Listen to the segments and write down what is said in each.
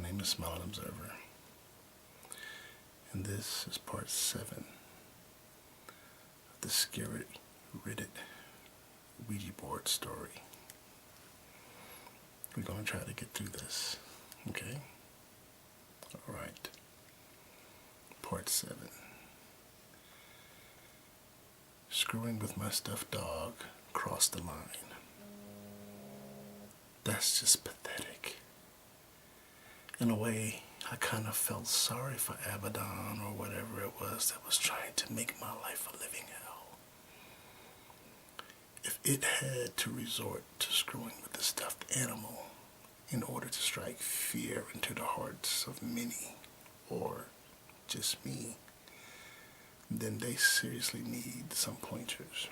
name is Smilin Observer, and this is part 7 of the scary Reddit Ouija board story. We're going to try to get through this, okay? Alright, part 7. Screwing with my stuffed dog crossed the line. That's just pathetic. In a way, I kind of felt sorry for Abaddon or whatever it was that was trying to make my life a living hell. If it had to resort to screwing with the stuffed animal in order to strike fear into the hearts of many, or just me, then they seriously need some pointers.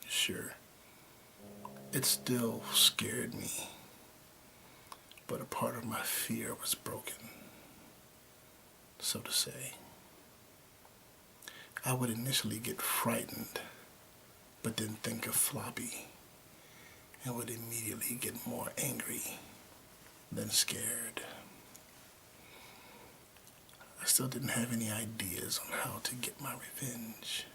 Sure, it still scared me, but a part of my fear was broken, so to say. I would initially get frightened, but then think of Floppy, and would immediately get more angry than scared. I still didn't have any ideas on how to get my revenge,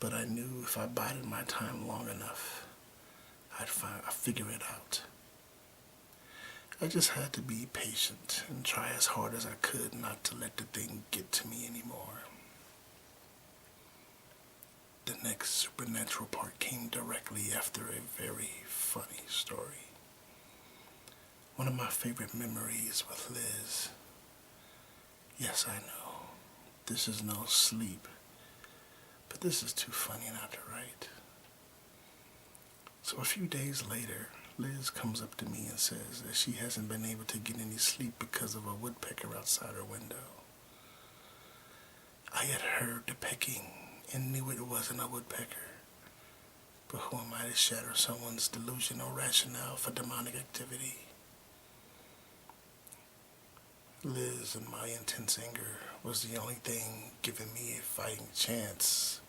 but I knew if I bided my time long enough, I'd figure it out. I just had to be patient and try as hard as I could not to let the thing get to me anymore. The next supernatural part came directly after a very funny story. One of my favorite memories with Liz. Yes, I know, this is no sleep, but this is too funny not to write. So a few days later, Liz comes up to me and says that she hasn't been able to get any sleep because of a woodpecker outside her window. I had heard the pecking and knew it wasn't a woodpecker, but who am I to shatter someone's delusional rationale for demonic activity? Liz and my intense anger was the only thing giving me a fighting chance,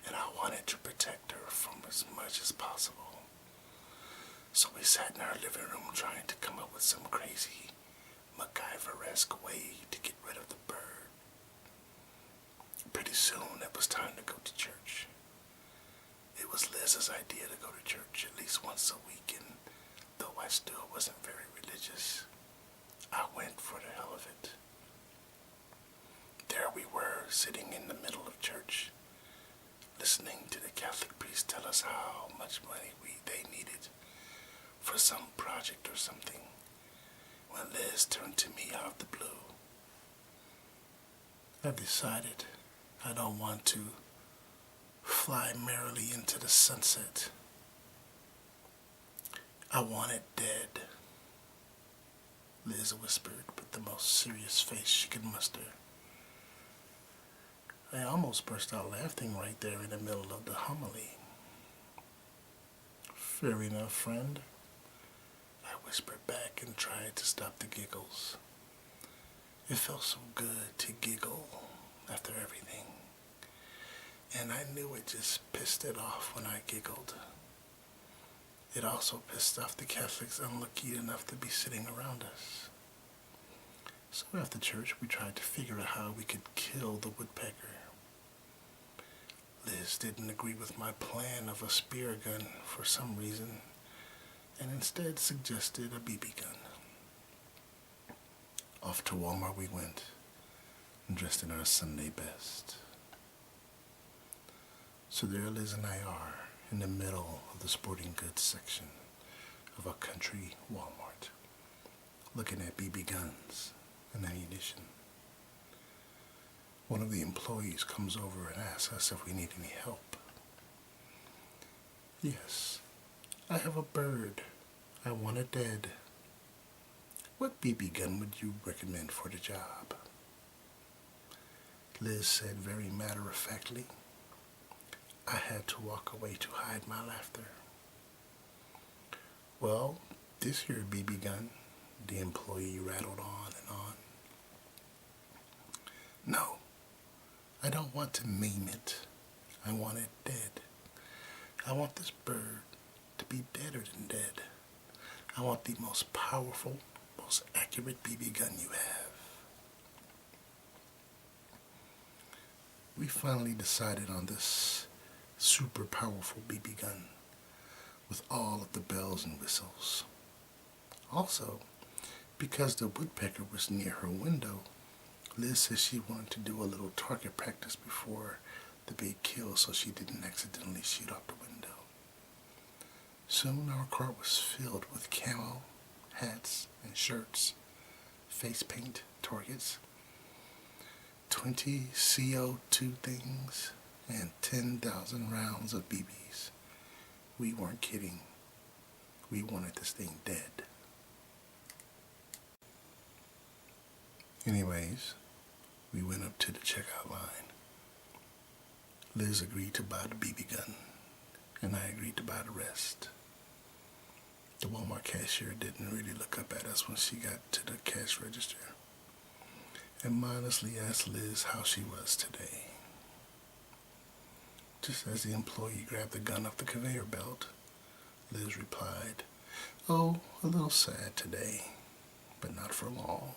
and I wanted to protect her from as much as possible. So we sat in our living room trying to come up with some crazy MacGyver-esque way to get rid of the bird. Pretty soon it was time to go to church. It was Liz's idea to go to church at least once a week, and though I still wasn't very religious, I went for the hell of it. There we were, sitting in the middle of church, listening to the Catholic priest tell us how much money they needed for some project or something, when Liz turned to me out of the blue. I've decided I don't want to fly merrily into the sunset. I want it dead, Liz whispered with the most serious face she could muster. I almost burst out laughing right there in the middle of the homily. Fair enough, friend, I whispered back and tried to stop the giggles. It felt so good to giggle after everything, and I knew it just pissed it off when I giggled. It also pissed off the Catholics unlucky enough to be sitting around us. So after church, we tried to figure out how we could kill the woodpecker. Liz didn't agree with my plan of a spear gun for some reason, and instead suggested a BB gun. Off to Walmart we went, dressed in our Sunday best. So there Liz and I are, in the middle of the sporting goods section of a country Walmart, looking at BB guns and ammunition. One of the employees comes over and asks us if we need any help. Yes, I have a bird. I want it dead. What BB gun would you recommend for the job? Liz said very matter-of-factly. I had to walk away to hide my laughter. Well, this here BB gun, the employee rattled on and on. No, I don't want to maim it. I want it dead. I want this bird to be deader than dead. I want the most powerful, most accurate BB gun you have. We finally decided on this super powerful BB gun with all of the bells and whistles. Also, because the woodpecker was near her window, Liz said she wanted to do a little target practice before the big kill so she didn't accidentally shoot out the window. Soon our cart was filled with camo, hats, and shirts, face paint, targets, 20 CO2 things, and 10,000 rounds of BBs. We weren't kidding. We wanted this thing dead. Anyways, we went up to the checkout line. Liz agreed to buy the BB gun, and I agreed to buy the rest. The Walmart cashier didn't really look up at us when she got to the cash register, and mindlessly asked Liz how she was today. Just as the employee grabbed the gun off the conveyor belt, Liz replied, "Oh, a little sad today, but not for long."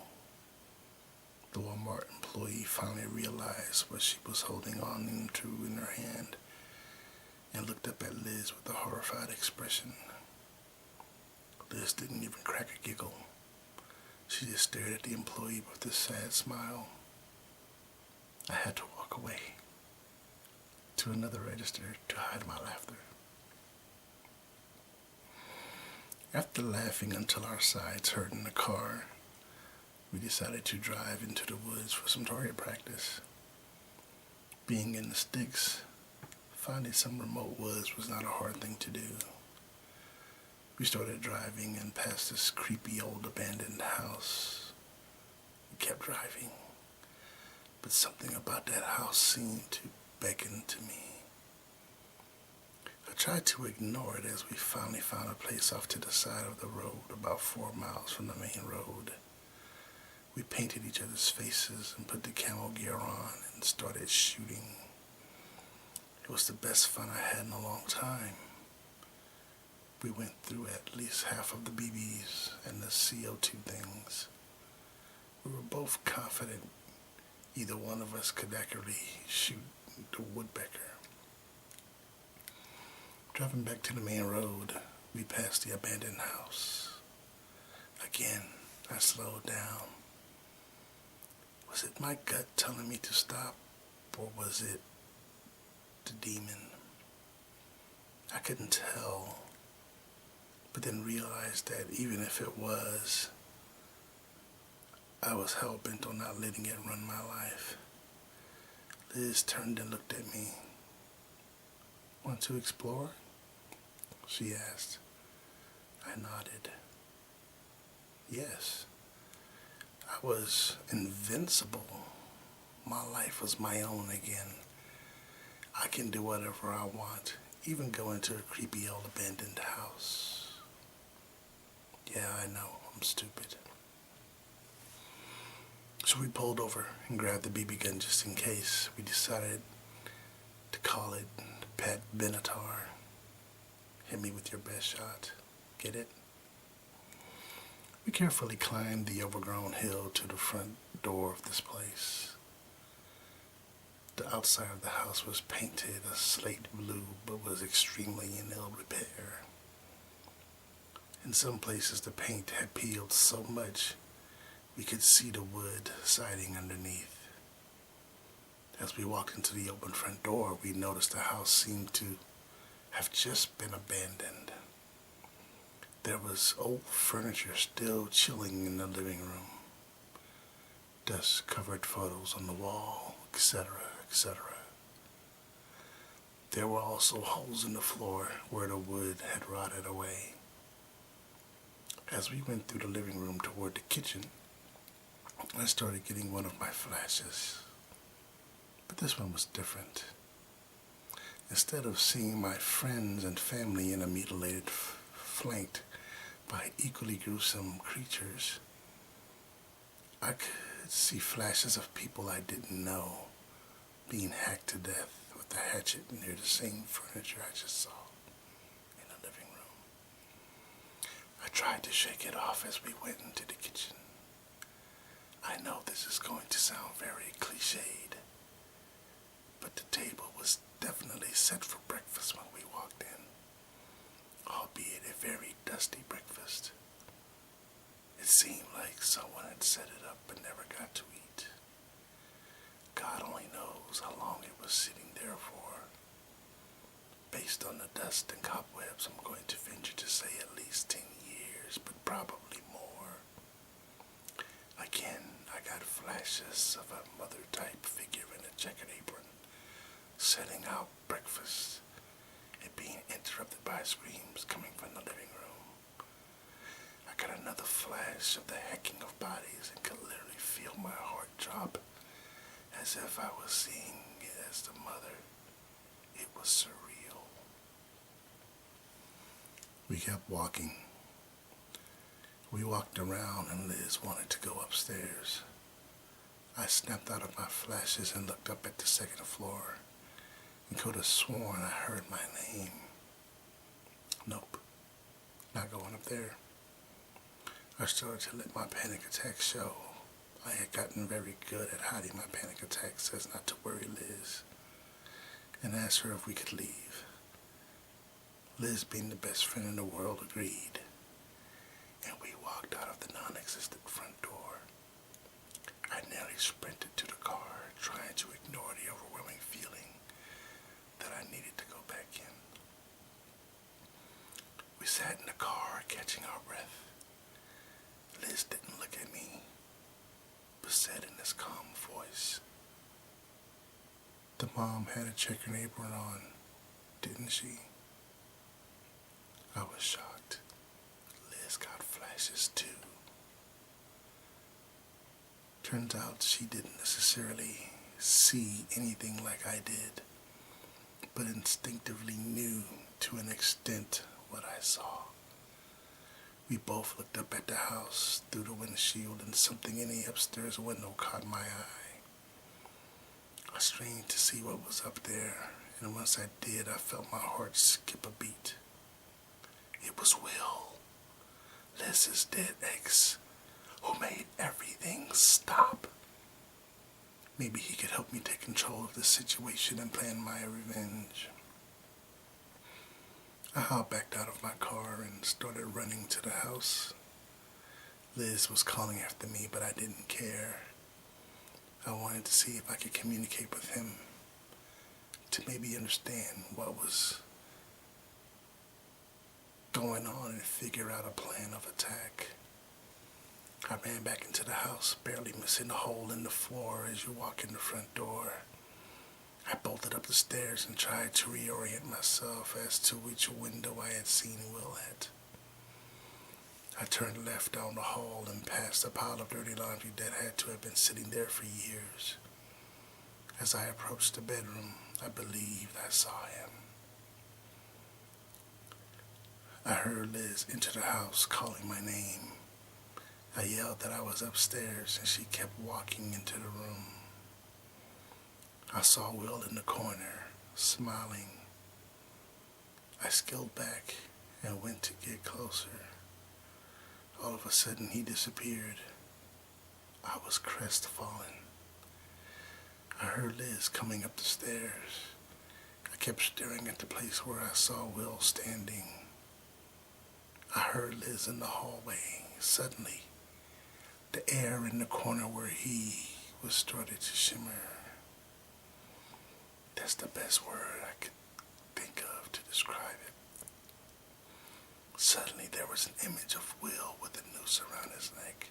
The Walmart employee finally realized what she was holding on to in her hand and looked up at Liz with a horrified expression. Liz didn't even crack a giggle. She just stared at the employee with a sad smile. I had to walk away to another register to hide my laughter. After laughing until our sides hurt in the car, we decided to drive into the woods for some target practice. Being in the sticks, finding some remote woods was not a hard thing to do. We started driving and passed this creepy old abandoned house. We kept driving, but something about that house seemed to beckon to me. I tried to ignore it as we finally found a place off to the side of the road, about 4 miles from the main road. We painted each other's faces and put the camo gear on and started shooting. It was the best fun I had in a long time. We went through at least half of the BBs and the CO2 things. We were both confident either one of us could accurately shoot the woodpecker. Driving back to the main road, we passed the abandoned house. Again, I slowed down. Was it my gut telling me to stop, or was it the demon? I couldn't tell, but then realized that even if it was, I was hell-bent on not letting it run my life. Liz turned and looked at me. "Want to explore?" she asked. I nodded. Yes. I was invincible. My life was my own again. I can do whatever I want, even go into a creepy old abandoned house. Yeah, I know, I'm stupid. So we pulled over and grabbed the BB gun just in case. We decided to call it Pat Benatar. Hit me with your best shot. Get it? We carefully climbed the overgrown hill to the front door of this place. The outside of the house was painted a slate blue, but was extremely in ill repair. In some places the paint had peeled so much we could see the wood siding underneath. As we walked into the open front door, we noticed the house seemed to have just been abandoned. There was old furniture still chilling in the living room, dust-covered photos on the wall, etc., etc. There were also holes in the floor where the wood had rotted away. As we went through the living room toward the kitchen, I started getting one of my flashes. But this one was different. Instead of seeing my friends and family in a mutilated, flanked by equally gruesome creatures, I could see flashes of people I didn't know being hacked to death with a hatchet near the same furniture I just saw in the living room. I tried tried to shake it off as we went into the kitchen. I know this is going to sound very cliched, but the table was definitely set for breakfast when we walked in, albeit a very dusty breakfast. It seemed like someone had set it up but never got to eat. God only knows how long it was sitting there for. Based on the dust and cobwebs, I'm going to venture to say at least 10 years, but probably more. Again, I got flashes of a mother-type figure in a checkered apron, setting out breakfast, and being interrupted by screams coming from the living room. I got another flash of the hacking of bodies and could literally feel my heart drop, as if I was seeing it as the mother. It was surreal. We kept walking. We walked around and Liz wanted to go upstairs. I snapped out of my flashes and looked up at the second floor and could have sworn I heard my name. Nope, not going up there. I started to let my panic attack show. I had gotten very good at hiding my panic attacks so as not to worry Liz, and asked her if we could leave. Liz, being the best friend in the world, agreed, and we walked out of the non-existent front door. I nearly sprinted to the car, trying to ignore the overwhelming feeling that I needed to go back in. We sat in the car, catching our breath. Liz didn't look at me, but said in this calm voice, "The mom had a checkered apron on, didn't she?" I was shocked. Liz got flashes too. Turns out she didn't necessarily see anything like I did, but instinctively knew to an extent what I saw. We both looked up at the house through the windshield, and something in the upstairs window caught my eye. I strained to see what was up there, and once I did, I felt my heart skip a beat. It was Will, Liz's dead ex, who made everything stop. Maybe he could help me take control of the situation and plan my revenge. I backed out of my car and started running to the house. Liz was calling after me, but I didn't care. I wanted to see if I could communicate with him to maybe understand what was going on and figure out a plan of attack. I ran back into the house, barely missing a hole in the floor as you walk in the front door. I bolted up the stairs and tried to reorient myself as to which window I had seen Will at. I turned left down the hall and past a pile of dirty laundry that had to have been sitting there for years. As I approached the bedroom, I believed I saw him. I heard Liz enter the house calling my name. I yelled that I was upstairs, and she kept walking into the room. I saw Will in the corner, smiling. I scaled back and went to get closer. All of a sudden, he disappeared. I was crestfallen. I heard Liz coming up the stairs. I kept staring at the place where I saw Will standing. I heard Liz in the hallway. Suddenly, the air in the corner where he was started to shimmer. That's the best word I could think of to describe it. Suddenly there was an image of Will with a noose around his neck.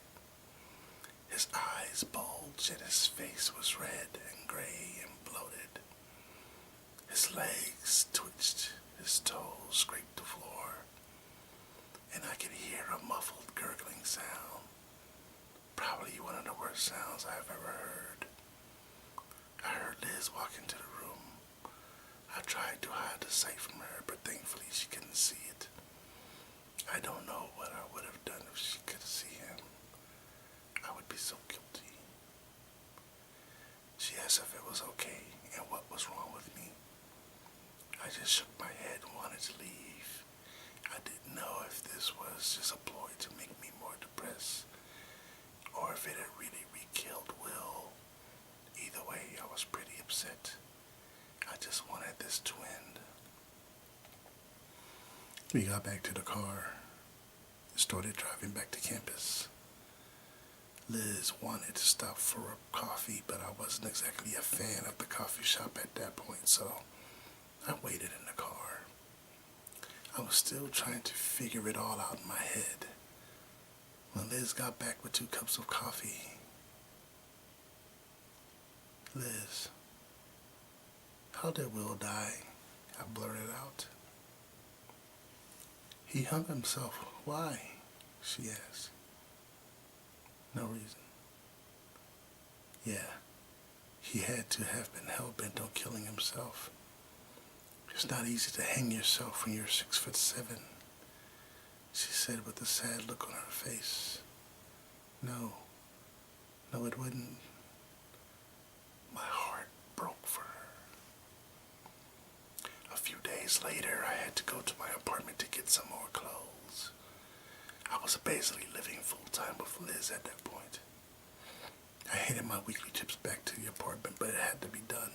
His eyes bulged and his face was red and gray and bloated. His legs twitched, his toes scraped the floor, and I could hear a muffled gurgling sound. Probably one of the worst sounds I've ever heard. I heard Liz walk into the room. I tried to hide the sight from her, but thankfully she couldn't see it. I don't know what I would have done if she could see him. I would be so guilty. She asked if it was okay and what was wrong with me. I just shook my head and wanted to leave. I didn't know if this was just a ploy process, or if it had really re-killed Will. Either way, I was pretty upset. I just wanted this to end. We got back to the car and started driving back to campus. Liz wanted to stop for a coffee, but I wasn't exactly a fan of the coffee shop at that point, so I waited in the car. I was still trying to figure it all out in my head when Liz got back with 2 cups of coffee. Liz, how did Will die? I blurted out. He hung himself. Why? She asked. No reason. Yeah, he had to have been hell-bent on killing himself. It's not easy to hang yourself when you're 6'7", she said with a sad look on her face. No, it wouldn't. My heart broke for her. A few days later, I had to go to my apartment to get some more clothes. I was basically living full-time with Liz at that point. I hated my weekly trips back to the apartment, but it had to be done.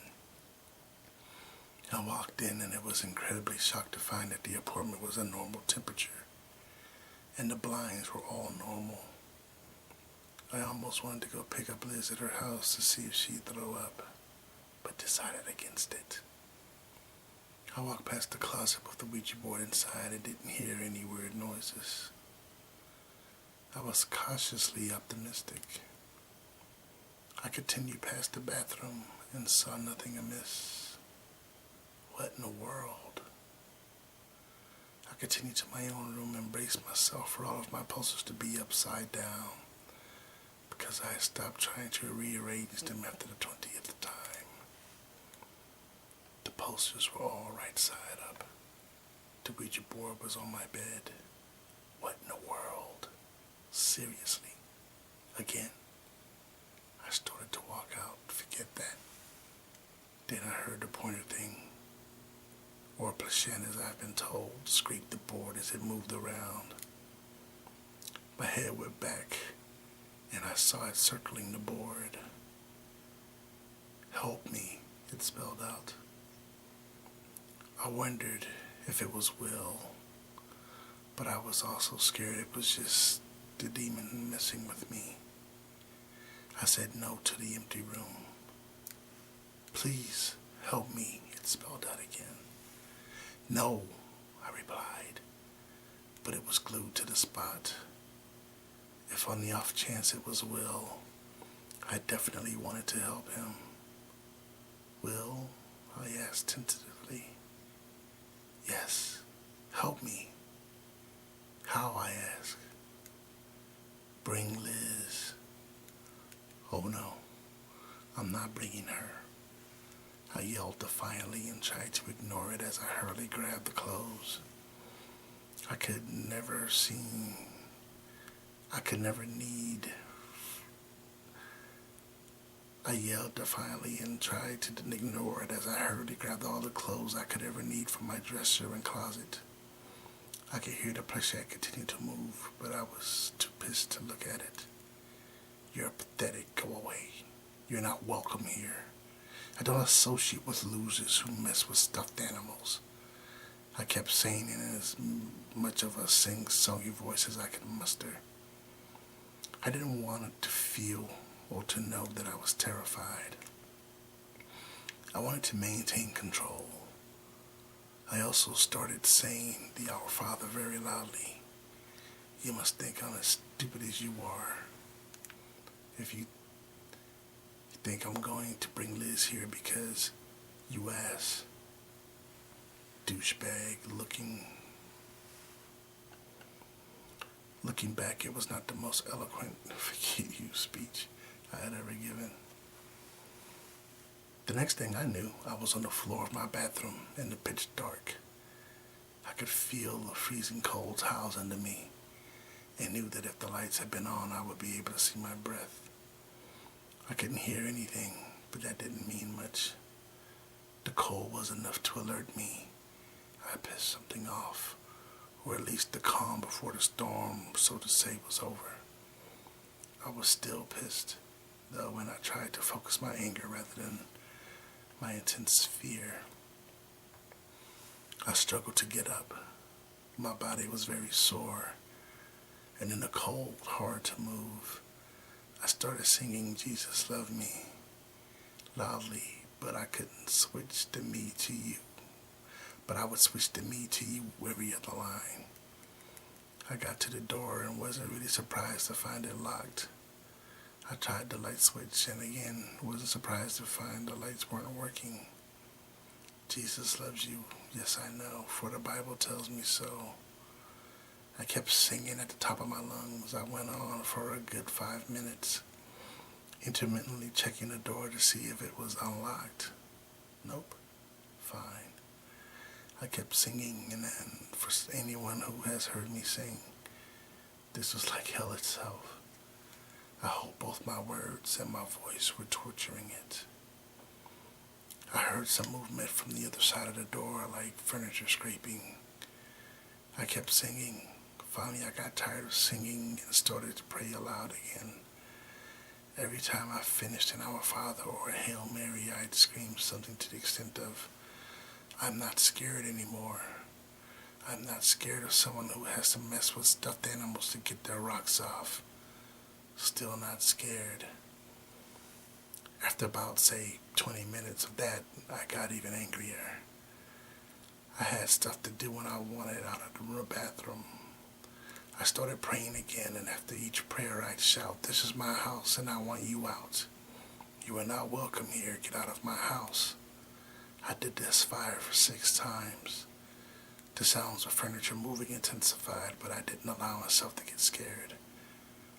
I walked in and I was incredibly shocked to find that the apartment was a normal temperature and the blinds were all normal. I almost wanted to go pick up Liz at her house to see if she'd throw up, but decided against it. I walked past the closet with the Ouija board inside and didn't hear any weird noises. I was cautiously optimistic. I continued past the bathroom and saw nothing amiss. What in the world? I continued to my own room and braced myself for all of my pulses to be upside down because I had stopped trying to rearrange them after the 20th time. The posters were all right side up. The Ouija board was on my bed. What in the world? Seriously? Again? I started to walk out. Forget that. Then I heard the pointer thing, or Plashen as I've been told, scrape the board as it moved around. My head went back and I saw it circling the board. Help me, it spelled out. I wondered if it was Will, but I was also scared it was just the demon messing with me. I said no to the empty room. Please help me, it spelled out again. No, I replied, but it was glued to the spot. If on the off chance it was Will, I definitely wanted to help him. Will? I asked tentatively. Yes, help me. How? I asked. Bring Liz. Oh no, I'm not bringing her. I yelled defiantly and tried to ignore it as I hurriedly grabbed the clothes. I could never need. I yelled defiantly and tried to ignore it as I hurriedly grabbed all the clothes I could ever need from my dresser and closet. I could hear the planchette continue to move, but I was too pissed to look at it. You're pathetic. Go away. You're not welcome here. I don't associate with losers who mess with stuffed animals. I kept saying it in as much of a sing-songy voice as I could muster. I didn't want it to feel or to know that I was terrified. I wanted to maintain control. I also started saying the Our Father very loudly. You must think I'm as stupid as you are. If you think I'm going to bring Liz here because you asked. Douchebag. Looking back, it was not the most eloquent forget you speech I had ever given. The next thing I knew, I was on the floor of my bathroom in the pitch dark. I could feel the freezing cold towels under me and knew that if the lights had been on, I would be able to see my breath. I couldn't hear anything, but that didn't mean much. The cold was enough to alert me. I pissed something off, or at least the calm before the storm, so to say, was over. I was still pissed, though, when I tried to focus my anger rather than my intense fear. I struggled to get up. My body was very sore, and in the cold, hard to move. I started singing Jesus Love Me loudly, but I couldn't switch the me to you. But I would switch the me to you every other line. I got to the door and wasn't really surprised to find it locked. I tried the light switch and again wasn't surprised to find the lights weren't working. Jesus loves you, yes I know, for the Bible tells me so. I kept singing at the top of my lungs. I went on for a good 5 minutes, intermittently checking the door to see if it was unlocked. Nope. Fine. I kept singing, and then for anyone who has heard me sing, this was like hell itself. I hope both my words and my voice were torturing it. I heard some movement from the other side of the door, like furniture scraping. I kept singing. Finally, I got tired of singing and started to pray aloud again. Every time I finished an Our Father or a Hail Mary, I'd scream something to the extent of, I'm not scared anymore. I'm not scared of someone who has to mess with stuffed animals to get their rocks off. Still not scared. After about, say, 20 minutes of that, I got even angrier. I had stuff to do when I wanted out of the bathroom. I started praying again, and after each prayer I'd shout, this is my house and I want you out. You are not welcome here, get out of my house. I did this 5 or 6 times. The sounds of furniture moving intensified, but I didn't allow myself to get scared.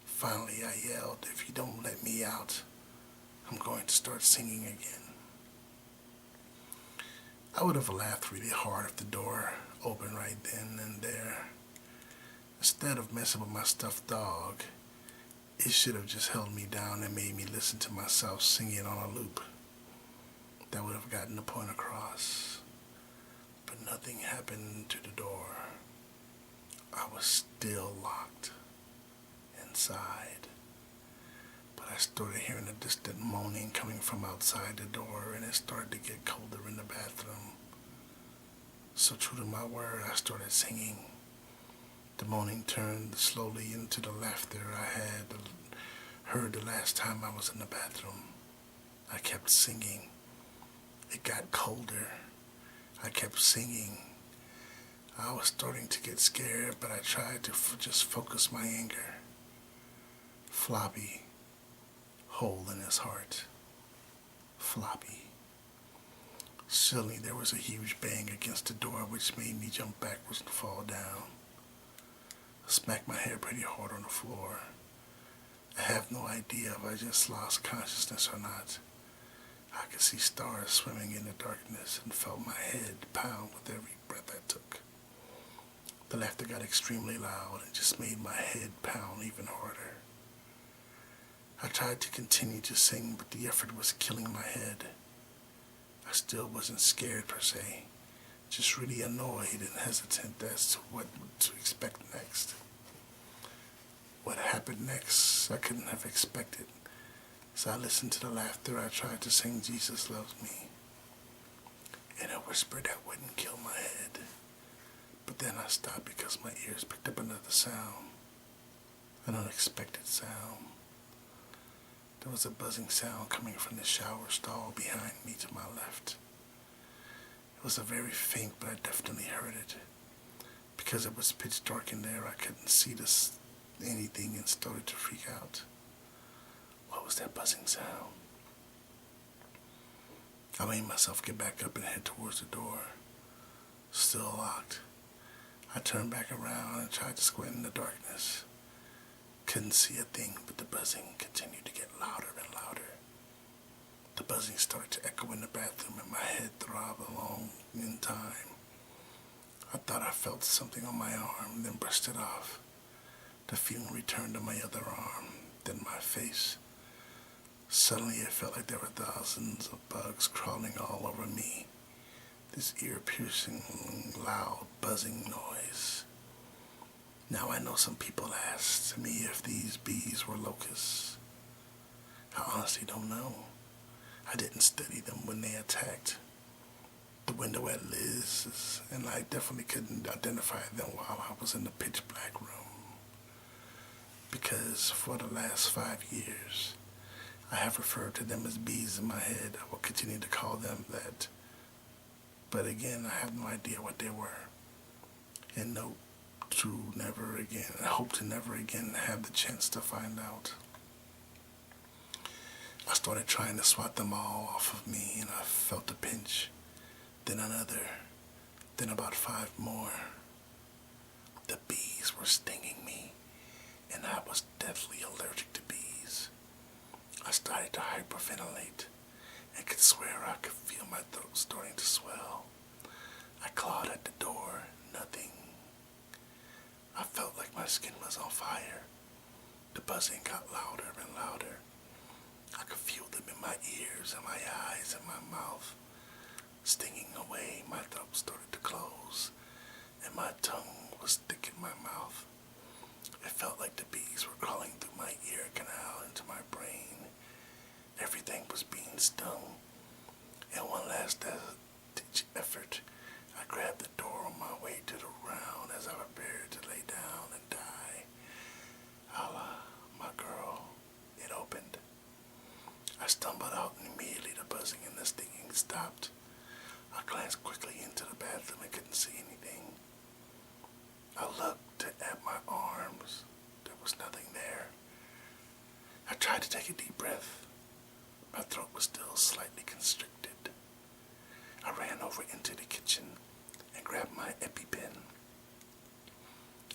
Finally I yelled, if you don't let me out, I'm going to start singing again. I would have laughed really hard if the door opened right then and there. Instead of messing with my stuffed dog, it should have just held me down and made me listen to myself singing on a loop. That would have gotten the point across. But nothing happened to the door. I was still locked inside. But I started hearing a distant moaning coming from outside the door, and it started to get colder in the bathroom. So true to my word, I started singing. The moaning turned slowly into the laughter I had heard the last time I was in the bathroom. I kept singing. It got colder. I kept singing. I was starting to get scared, but I tried to just focus my anger. Floppy. Hole in his heart. Floppy. Suddenly there was a huge bang against the door, which made me jump backwards and fall down. I smacked my head pretty hard on the floor. I have no idea if I just lost consciousness or not. I could see stars swimming in the darkness and felt my head pound with every breath I took. The laughter got extremely loud and just made my head pound even harder. I tried to continue to sing, but the effort was killing my head. I still wasn't scared per se, just really annoyed and hesitant as to what to expect next. What happened next, I couldn't have expected. As I listened to the laughter, I tried to sing Jesus Loves Me in a whisper that wouldn't kill my head. But then I stopped because my ears picked up another sound, an unexpected sound. There was a buzzing sound coming from the shower stall behind me to my left. It was a very faint, but I definitely heard it. Because it was pitch dark in there, I couldn't see anything and started to freak out. What was that buzzing sound? I made myself get back up and head towards the door. Still locked. I turned back around and tried to squint in the darkness. Couldn't see a thing, but the buzzing continued to get louder and louder. The buzzing started to echo in the bathroom and my head throbbed along in time. I thought I felt something on my arm, then brushed it off. The feeling returned to my other arm, then my face. Suddenly it felt like there were thousands of bugs crawling all over me. This ear-piercing, loud, buzzing noise. Now I know some people asked me if these bees were locusts. I honestly don't know. I didn't study them when they attacked the window at Liz's, and I definitely couldn't identify them while I was in the pitch black room. Because for the last 5 years, I have referred to them as bees in my head. I will continue to call them that. But again, I have no idea what they were. And nope, to never again, I hope to never again have the chance to find out. I started trying to swat them all off of me, and I felt a pinch, then another, then about 5 more. The bees were stinging me, and I was deathly allergic to bees. I started to hyperventilate and could swear I could feel my throat starting to swell. I clawed at the door, nothing. I felt like my skin was on fire. The buzzing got louder and louder. I could feel them in my ears and my eyes and my mouth. Stinging away, my throat started to close, and my tongue was thick in my mouth. It felt like the bees were crawling through my ear canal into my brain. Everything was being stung. In one last ditch effort, I grabbed the door on my way to the ground as I prepared to lay down and die. Allah, my girl, it opened. I stumbled out, and immediately the buzzing and the stinging stopped. I glanced quickly into the bathroom and couldn't see anything. I looked at my arms. There was nothing there. I tried to take a deep breath. My throat was still slightly constricted. I ran over into the kitchen and grabbed my EpiPen.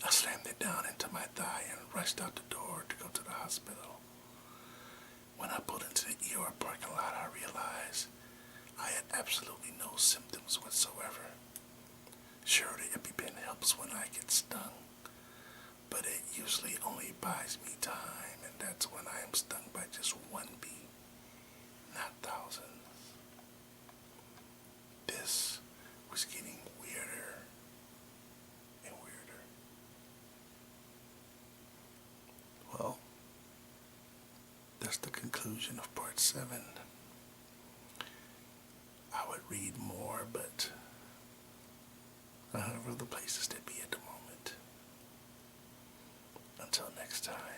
I slammed it down into my thigh and rushed out the door to go to the hospital. When I pulled into the ER parking lot, I realized I had absolutely no symptoms whatsoever. Sure, the EpiPen helps when I get stung, but it usually only buys me time, and that's when I am stung by just one bee, not thousands. This was getting weirder and weirder. Well, that's the conclusion of part 7. I would read more, but I have other places to be at the moment. Until next time.